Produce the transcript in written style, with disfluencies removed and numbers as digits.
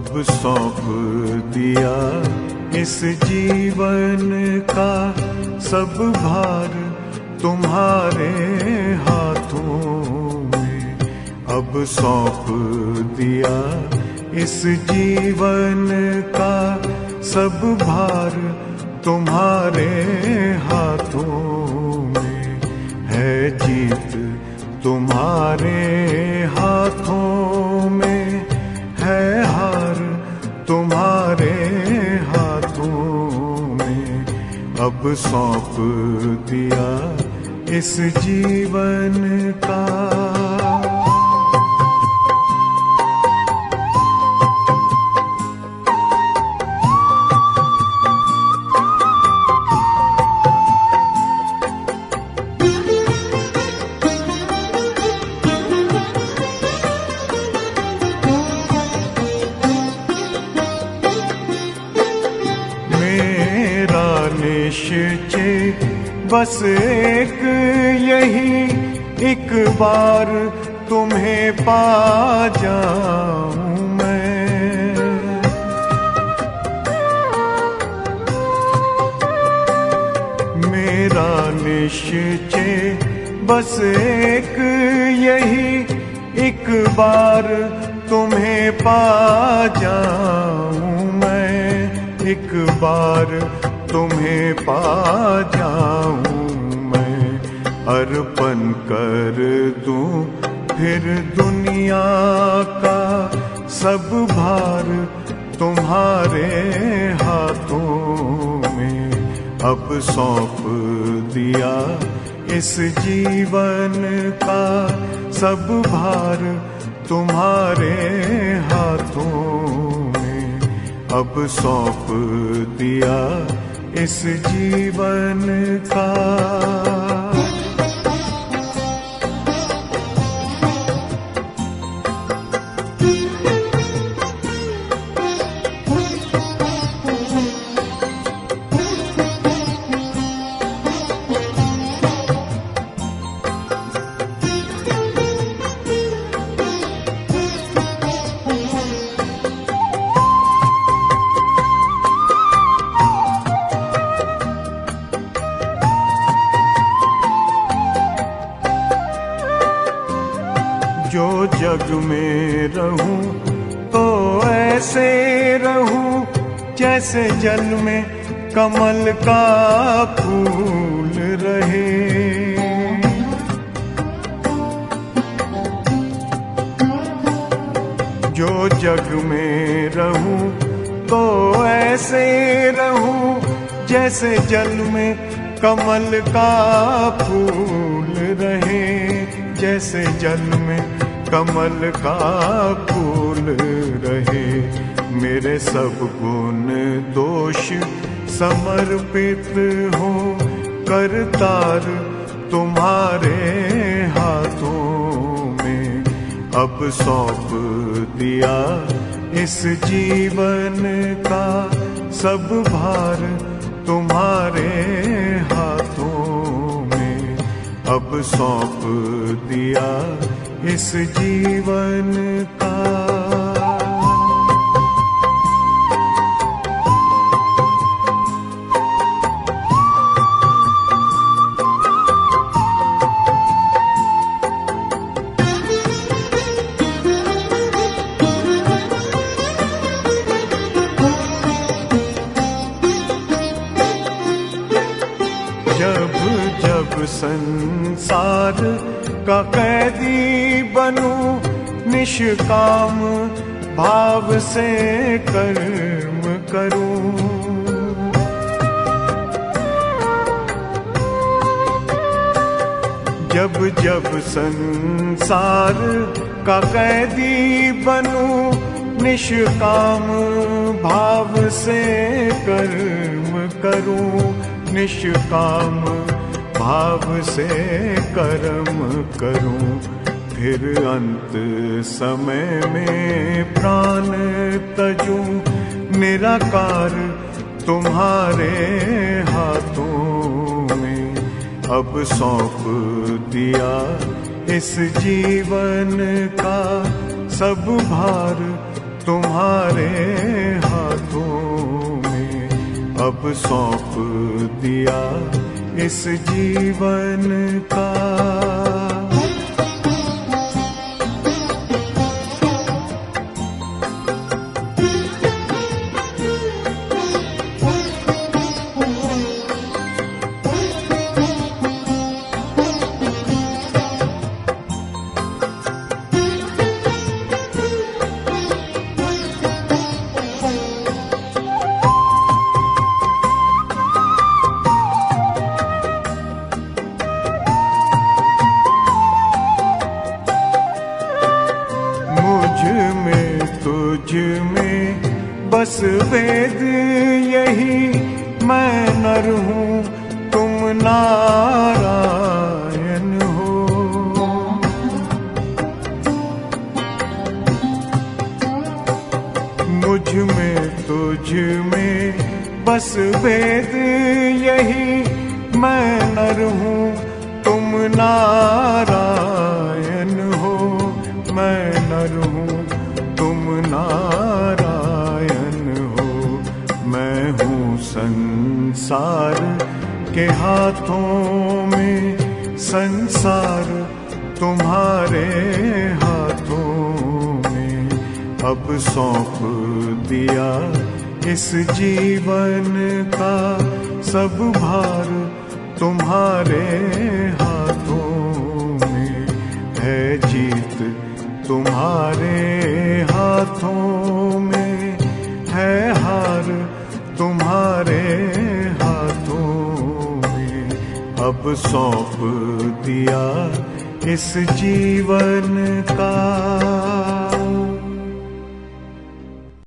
अब सौंप दिया इस जीवन का सब भार तुम्हारे हाथों में। अब सौंप दिया इस जीवन का सब भार तुम्हारे हाथों में। है जीत तुम्हारे हाथों में, है हार तुम्हारे हाथों में। अब सौंप दिया इस जीवन का। निश्चय बस एक यही, एक बार तुम्हें पा जाऊं मैं। मेरा निश्चय बस एक यही, एक बार तुम्हें पा जाऊं मैं। एक बार तुम्हें पा जाऊं मैं। अर्पण कर दूं फिर दुनिया का सब भार तुम्हारे हाथों में। अब सौंप दिया इस जीवन का सब भार तुम्हारे हाथों में। अब सौंप दिया इस जीवन का। जो जग में रहूं तो ऐसे रहूं जैसे जल में कमल का फूल रहे। जो जग में रहूं तो ऐसे रहूं जैसे जल में कमल का फूल रहे। जैसे जल में कमल का फूल रहे। मेरे सब गुण दोष समर्पित हो करतार तुम्हारे हाथों में। अब सौंप दिया इस जीवन का सब भार तुम्हारे हाथों में। अब सौंप दिया इस जीवन का। जब जब संसार का कैदी बनूं, निष्काम भाव से कर्म करूं। जब जब संसार का कैदी बनूं, निष्काम भाव से कर्म करूं। निष्काम भाव से कर्म करूं। फिर अंत समय में प्राण तजूं, निराकार तुम्हारे हाथों में। अब सौंप दिया इस जीवन का सब भार तुम्हारे हाथों में अब सौंप दिया इस जीवन का। तुझ में बस वेद यही, मैं नर हूँ तुम नारायण हो। मुझ में तुझ में बस वेद यही, मैं नर हूँ तुम नारायण हो। मैं नर हूँ तुम नारायण हो। मैं हूँ संसार के हाथों में, संसार तुम्हारे हाथों में अब सौंप दिया इस जीवन का। सब भार तुम्हारे हाथों में है, जीत तुम्हारे हाथों में है, हार तुम्हारे हाथों में अब सौंप दिया इस जीवन